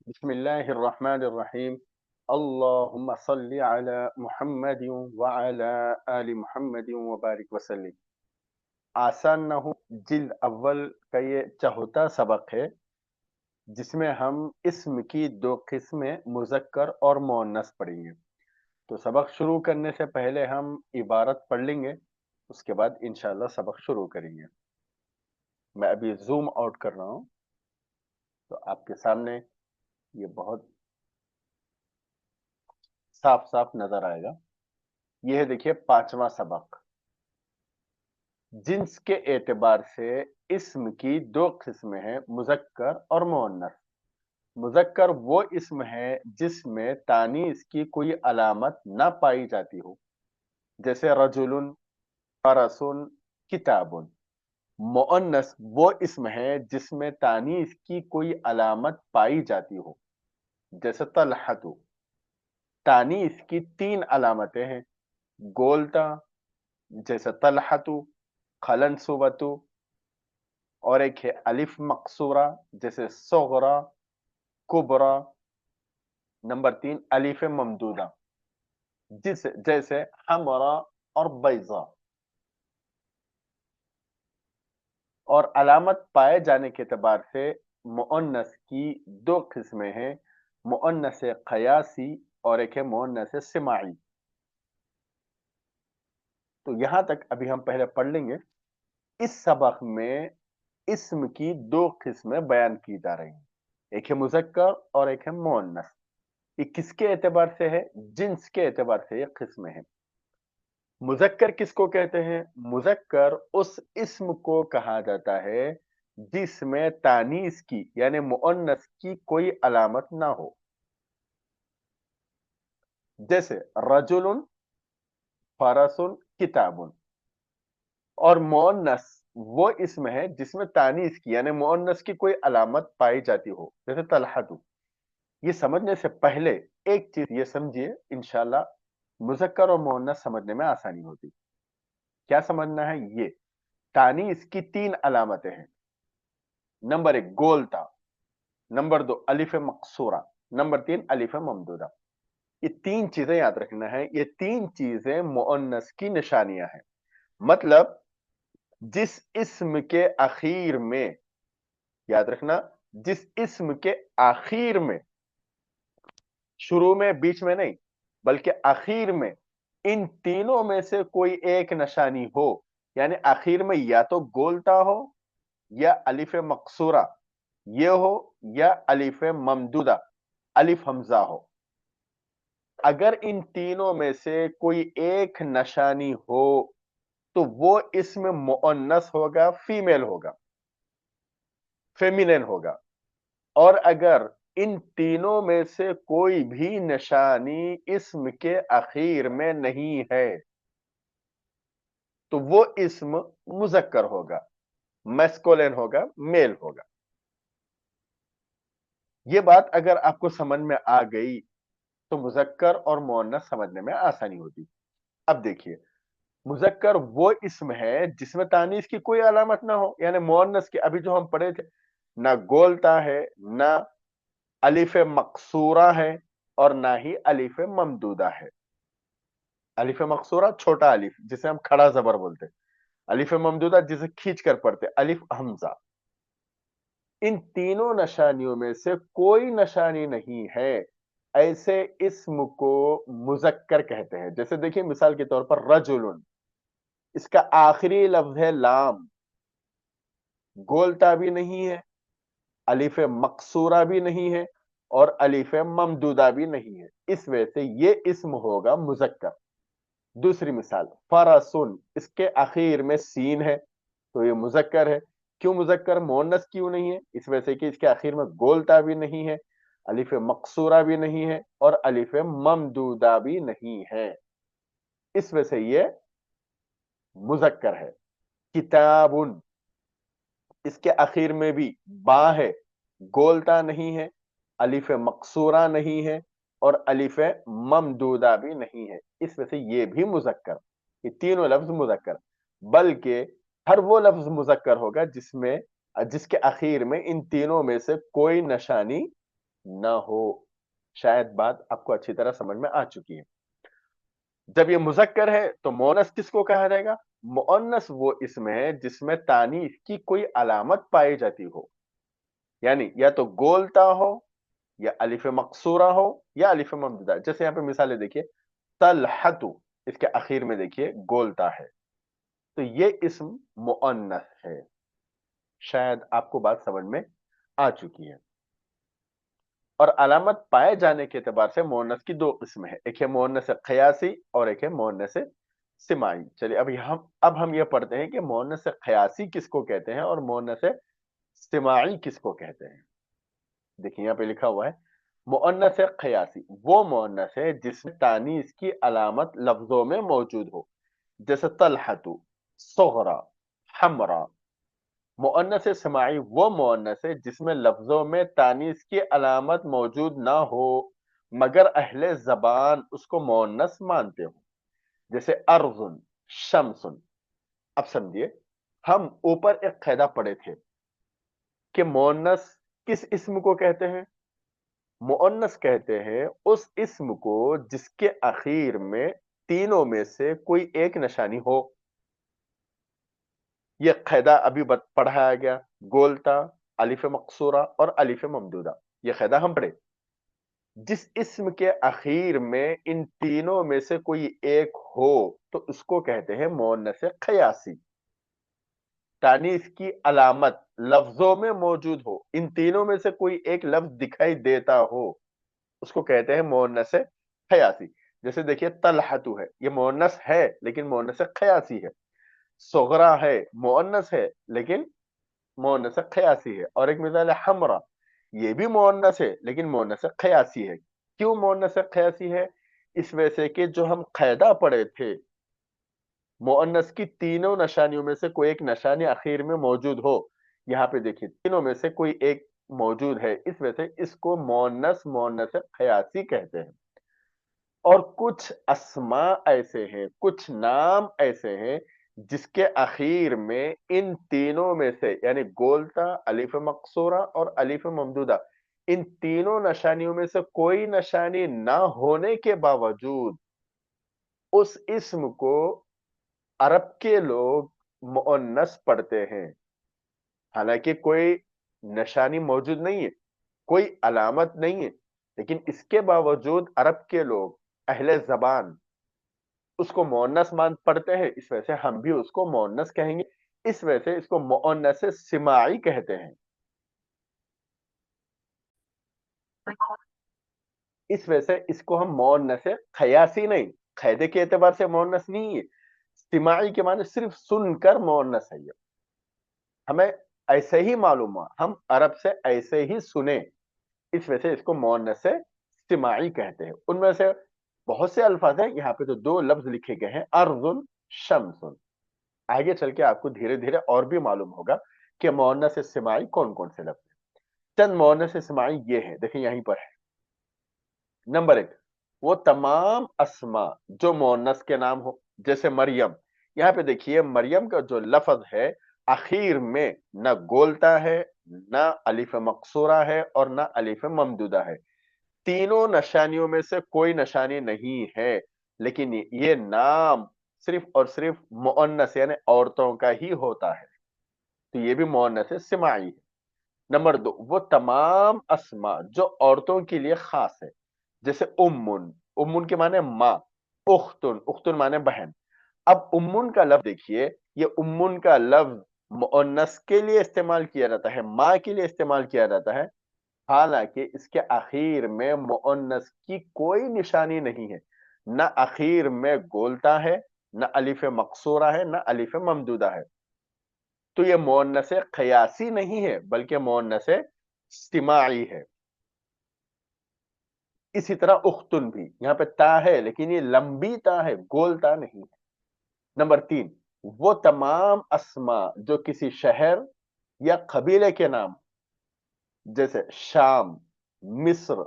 بسم الله الرحمن الرحيم. اللهم صل على محمد وعلى آل محمد وبارك وسلم. آسان نہ ہو جلد اول کا یہ چوتھا سبق ہے جس میں ہم اسم کی دو قسمیں مذکر اور مؤنث پڑھیں گے. تو سبق شروع کرنے سے پہلے ہم عبارت پڑھ لیں گے، اس کے بعد انشاءاللہ سبق شروع کریں گے. میں ابھی زوم آؤٹ کر رہا ہوں تو آپ کے سامنے یہ بہت صاف صاف نظر آئے گا. یہ ہے دیکھیے پانچواں سبق. جنس کے اعتبار سے اسم کی دو قسمیں ہیں، مذکر اور مؤنث. مذکر وہ اسم ہے جس میں تانیث کی کوئی علامت نہ پائی جاتی ہو، جیسے رجل، فرس، کتاب. مؤنث وہ اسم ہے جس میں تانیث کی کوئی علامت پائی جاتی ہو، جیسے طلحۃ. تانیث کی تین علامتیں ہیں: گولتا جیسے طلحۃ، خلنسوۃ، اور ایک ہے الف مقصورہ جیسے صغرا، کبرا. نمبر تین الف ممدودہ جیسے حمرا اور بیضا. اور علامت پائے جانے کے اعتبار سے مؤنث کی دو قسمیں ہیں، مؤنث قیاسی اور ایک ہے مؤنث سماعی. تو یہاں تک ابھی ہم پہلے پڑھ لیں گے. اس سبق میں اسم کی دو قسمیں بیان کی جا رہی ہیں، ایک ہے مذکر اور ایک ہے مؤنث. یہ کس کے اعتبار سے ہے؟ جنس کے اعتبار سے یہ قسمیں ہیں. مذکر کس کو کہتے ہیں؟ مذکر اس اسم کو کہا جاتا ہے جس میں تانیث کی یعنی مؤنث کی کوئی علامت نہ ہو، جیسے رجل، فرس، کتاب. اور مؤنث وہ اسم ہے جس میں تانیث کی یعنی مؤنث کی کوئی علامت پائی جاتی ہو، جیسے طلحۃ. یہ سمجھنے سے پہلے ایک چیز یہ سمجھیے، انشاءاللہ مذکر اور مؤنث سمجھنے میں آسانی ہوتی. کیا سمجھنا ہے؟ یہ تانیث کی تین علامتیں ہیں. نمبر ایک گولتا، نمبر دو الف مقصورہ، نمبر تین الف ممدودہ. یہ تین چیزیں یاد رکھنا ہے، یہ تین چیزیں مؤنث کی نشانیاں ہیں. مطلب جس اسم کے اخیر میں، یاد رکھنا، جس اسم کے آخر میں، شروع میں بیچ میں نہیں بلکہ آخر میں، ان تینوں میں سے کوئی ایک نشانی ہو، یعنی آخر میں یا تو گولتا ہو یا الف مقصورہ یہ ہو یا الف ممدودہ الف حمزہ ہو. اگر ان تینوں میں سے کوئی ایک نشانی ہو تو وہ اسم مؤنث ہوگا، فیمیل ہوگا، فیمینین ہوگا. اور اگر ان تینوں میں سے کوئی بھی نشانی اسم کے اخیر میں نہیں ہے تو وہ اسم مذکر ہوگا، میسکولین ہوگا، میل ہوگا. یہ بات اگر آپ کو سمجھ میں آ گئی تو مذکر اور مؤنث سمجھنے میں آسانی ہوتی. اب دیکھیے، مذکر وہ اسم ہے جس میں تانیث کی کوئی علامت نہ ہو، یعنی مؤنث کی ابھی جو ہم پڑھے تھے، نہ گولتا ہے، نہ الف مقصورہ ہے، اور نہ ہی الف ممدودہ ہے. الف مقصورہ چھوٹا الف جسے ہم کھڑا زبر بولتے، الف ممدودہ جسے کھینچ کر پڑھتے الف حمزہ. ان تینوں نشانیوں میں سے کوئی نشانی نہیں ہے، ایسے اسم کو مذکر کہتے ہیں. جیسے دیکھیں مثال کے طور پر رجل، اس کا آخری لفظ ہے لام، گولتا بھی نہیں ہے، الف مقصورہ بھی نہیں ہے، اور الف ممدودہ بھی نہیں ہے. اس وجہ سے یہ اسم ہوگا مذکر. دوسری مثال فرسن، اس کے اخیر میں سین ہے تو یہ مذکر ہے. کیوں مذکر؟ مؤنث کیوں نہیں ہے؟ اس وجہ سے کہ اس کے اخیر میں گولتا بھی نہیں ہے، الف مقصورہ بھی نہیں ہے، اور الف ممدودہ بھی نہیں ہے. اس وجہ سے یہ مذکر ہے. کتابن، اس کے اخیر میں بھی با ہے، گولتا نہیں ہے، الف مقصورہ نہیں ہے، اور الف ممدودہ بھی نہیں ہے. اس وجہ سے یہ بھی مذکر. یہ تینوں لفظ مذکر، بلکہ ہر وہ لفظ مذکر ہوگا جس کے اخیر میں ان تینوں میں سے کوئی نشانی न हो। शायद बात आपको अच्छी तरह समझ में आ चुकी है। जब ये मुज़क्कर है तो मुअन्नस किसको कहा जाएगा? मुअन्नस वो इसम है जिसमें तानीस की कोई अलामत पाई जाती हो, यानी या तो गोलता हो, या अलिफ मकसूरा हो, या अलिफ ममदूदा। जैसे यहाँ पे मिसालें देखिए, तलहतु, इसके आखिर में देखिए गोलता है, तो ये इसम मुअन्नस है। शायद आपको बात समझ में आ चुकी है। और अलामत पाए जाने के एतबार से मुअन्नस की दो किस्म है, एक है मुअन्नस क़यासी और एक है मुअन्नस सिमाई। चलिए अब हम ये पढ़ते हैं कि मुअन्नस क़यासी किसको कहते हैं और मुअन्नस सिमाई किसको कहते हैं। देखिए यहाँ पे लिखा हुआ है, मुअन्नस क़यासी वो मुअन्नस है जिसमें तानीस की अलामत लफ्जों में मौजूद हो, जैसे तलहतु, सुगरा, हमरा। मुअन्नस समाई वो मुअन्नस है जिसमें लफ्जों में तानीस की अलामत मौजूद ना हो मगर अहले जबान उसको मुअन्नस मानते हो, जैसे अर्जुन, शमसुन। अब समझिए, हम ऊपर एक कायदा पढ़े थे कि मुअन्नस किस इस्म को कहते हैं? मुअन्नस कहते हैं उस इस्म को जिसके आखिर में तीनों में से कोई एक निशानी हो। ये कायदा अभी पढ़ाया गया, गोलता, अलिफ मकसूरा और अलिफ ममदूदा। ये कायदा हम पढ़े। जिस इस्म के आखिर में इन तीनों में से कोई एक हो तो उसको कहते हैं मुअन्नस क़यासी। तानीस की अलामत लफ्जों में मौजूद हो, इन तीनों में से कोई एक लफ्ज दिखाई देता हो, उसको कहते हैं मुअन्नस क़यासी। जैसे देखिए, तलहतु है, ये मुअन्नस है लेकिन मुअन्नस क़यासी है। सुगरा है, मुअन्नस है लेकिन मुअन्नस क़यासी है। और एक मिसाल है हमरा, ये भी मुअन्नस है लेकिन मुअन्नस क़यासी है। क्यों मुअन्नस क़यासी है? इस वजह से कि जो हम कायदा पढ़े थे, मुअन्नस की तीनों निशानियों में से कोई एक निशानी आखिर में मौजूद हो। यहाँ पे देखिए, तीनों में से कोई एक मौजूद है, इस वजह से इसको मुअन्नस क़यासी कहते हैं। और कुछ अस्मा ऐसे हैं, कुछ नाम ऐसे हैं जिसके आखिर में इन तीनों में से, यानी गोलता, अलिफ मकसूरा और अलिफ ममदूदा, इन तीनों निशानियों में से कोई निशानी ना होने के बावजूद उस इस्म को अरब के लोग मुअन्नस पढ़ते हैं। हालांकि कोई निशानी मौजूद नहीं है, कोई अलामत नहीं है, लेकिन इसके बावजूद अरब के लोग, अहले ज़बान, उसको मुअन्नस मान पढ़ते हैं। इस वजह से हम भी उसको मुअन्नस कहेंगे। इस वजह से इसको मुअन्नस सिमाई कहते हैं। इस वजह से इसको हम मुअन्नस क़यासी नहीं, क़ायदे के एतबार से मुअन्नस नहीं है, सिमाई के माने सिर्फ सुनकर मुअन्नस है। ये हमें ऐसे ही मालूम हुआ, हम अरब से ऐसे ही सुने, इस वजह से इसको मुअन्नस सिमाई कहते हैं। उनमें से बहुत से अल्फाज हैं, यहाँ पे तो दो लफ्ज लिखे गए हैं, अर्जुन, शमसुन। आगे चल के आपको धीरे धीरे और भी मालूम होगा कि मुअन्नस सिमाई कौन कौन से लफ्ज हैं। चंद मुअन्नस सिमाई ये है, देखिए यहीं पर है। नंबर एक, वो तमाम अस्मा जो मुअन्नस के नाम हो, जैसे मरियम। यहाँ पे देखिए, मरियम का जो लफ्ज है आखिर में न गोलता है, न अलिफ मकसूरा है और न अलिफ ममदूदा है। तीनों निशानियों में से कोई निशानी नहीं है, लेकिन ये नाम सिर्फ और सिर्फ मुअन्नस यानी औरतों का ही होता है, तो ये भी मुअन्नस सिमाई है। नंबर दो, वो तमाम अस्मा जो औरतों के लिए खास है, जैसे उम्मुन, उम्मुन के माने माँ, उख्तुन, उख्तुन माने बहन। अब उम्मुन का लफ्ज देखिए, ये उम्मुन का लफ्ज मुअन्नस के लिए इस्तेमाल किया जाता है, माँ के लिए इस्तेमाल किया जाता है। हालांकि इसके आखिर में मुअन्नस की कोई निशानी नहीं है, न आखिर में गोलता है, न अलिफ मकसूरा है, न अलिफ ममदूदा है। तो ये मुअन्नस क़यासी नहीं है बल्कि मुअन्नस सिमाई है। इसी तरह उख्तुन भी, यहाँ पे ता है लेकिन ये लंबी ता है, गोल ता नहीं है। नंबर तीन, वो तमाम अस्मा जो किसी शहर या कबीले के नाम, जैसे शाम, मिस्र,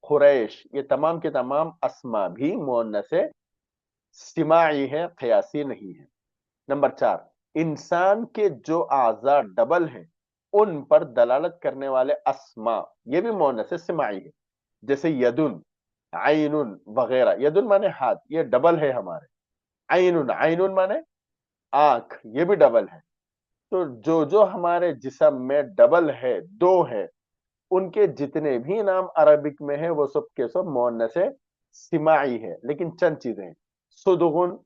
कुरैश, ये तमाम के तमाम अस्मा भी मुअन्नस सिमाई है, क़यासी नहीं है। नंबर चार, इंसान के जो आज़ा डबल हैं, उन पर दलालत करने वाले अस्मा, ये भी मुअन्नस सिमाई है, जैसे यदुन, आइनुन वगैरह। यदुन माने हाथ, ये डबल है हमारे। आइनुन, आइनुन माने आंख, ये भी डबल है। तो जो जो हमारे जिस्म में डबल है, दो है, उनके जितने भी नाम अरबिक में है वो सब के सब मुअन्नस सिमाई है। लेकिन चंद चीजें हैं, सुदगुन,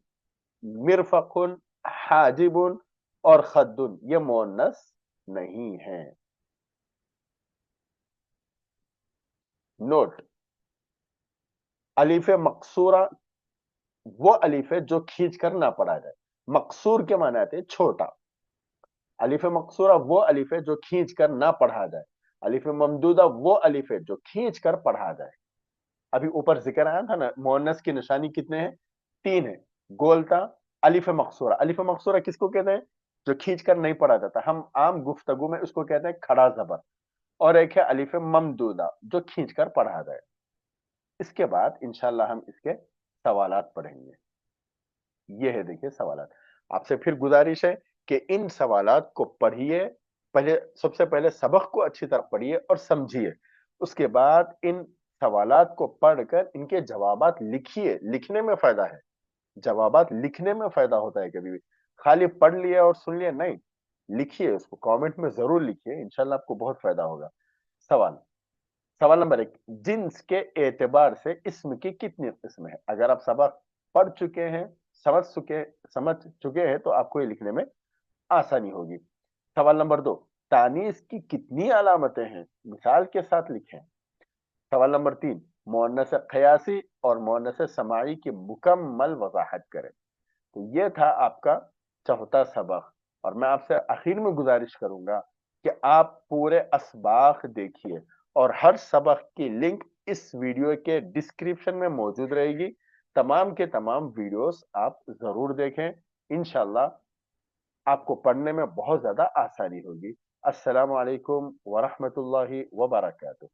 मिरफकुन, हाजिबुन और खद्दुन, ये मुअन्नस नहीं है। नोट, अलीफ मकसूरा वो अलीफ है जो खींच कर ना पढ़ा जाए। मकसूर के माने आते हैं छोटा। अलीफ मकसूरा वो अलीफ है जो खींच कर ना पढ़ा जाए। अलीफ ममदूदा वो अलीफ है जो खींच कर पढ़ा जाए। अभी ऊपर जिक्र आया था ना, मुअन्नस की निशानी कितने हैं? तीन है। गोलता, अलीफ मकसूरा। अलीफ मकसूरा किसको कहते हैं? जो खींच कर नहीं पढ़ा जाता, हम आम गुफ्तगू में उसको कहते हैं खड़ा जबर। और एक है अलीफ ममदूदा जो खींच कर पढ़ा जाए। इसके बाद इंशाल्लाह हम इसके सवालात पढ़ेंगे। ये है, देखिए सवालात। आपसे फिर गुजारिश है कि इन सवालात को पढ़िए। पहले, सबसे पहले सबक को अच्छी तरह पढ़िए और समझिए। उसके बाद इन सवालात को पढ़कर इनके जवाबात लिखिए। लिखने में फायदा है, जवाबात लिखने में फायदा होता है। कभी भी खाली पढ़ लिया और सुन लिया नहीं, लिखिए उसको, कमेंट में जरूर लिखिए, इंशाल्लाह आपको बहुत फायदा होगा। सवाल, सवाल नंबर एक, जिन्स के एतबार से इस्म की कितनी किस्म है? अगर आप सबक पढ़ चुके हैं, समझ चुके हैं, तो आपको ये लिखने में आसानी होगी। सवाल नंबर दो, तानीस की कितनी अलामतें हैं? मिसाल के साथ लिखें। सवाल नंबर तीन, मुअन्नस क़यासी और मुअन्नस समाई की मुकम्मल वजाहत करें। तो ये था आपका चौथा सबक। और मैं आपसे आखिर में गुजारिश करूंगा कि आप पूरे असबाक देखिए, और हर सबक की लिंक इस वीडियो के डिस्क्रिप्शन में मौजूद रहेगी। तमाम के तमाम वीडियोस आप जरूर देखें, इंशाल्लाह आपको पढ़ने में बहुत ज्यादा आसानी होगी। अस्सलामु अलैकुम वरहमतुल्लाहि वबरकातुहू।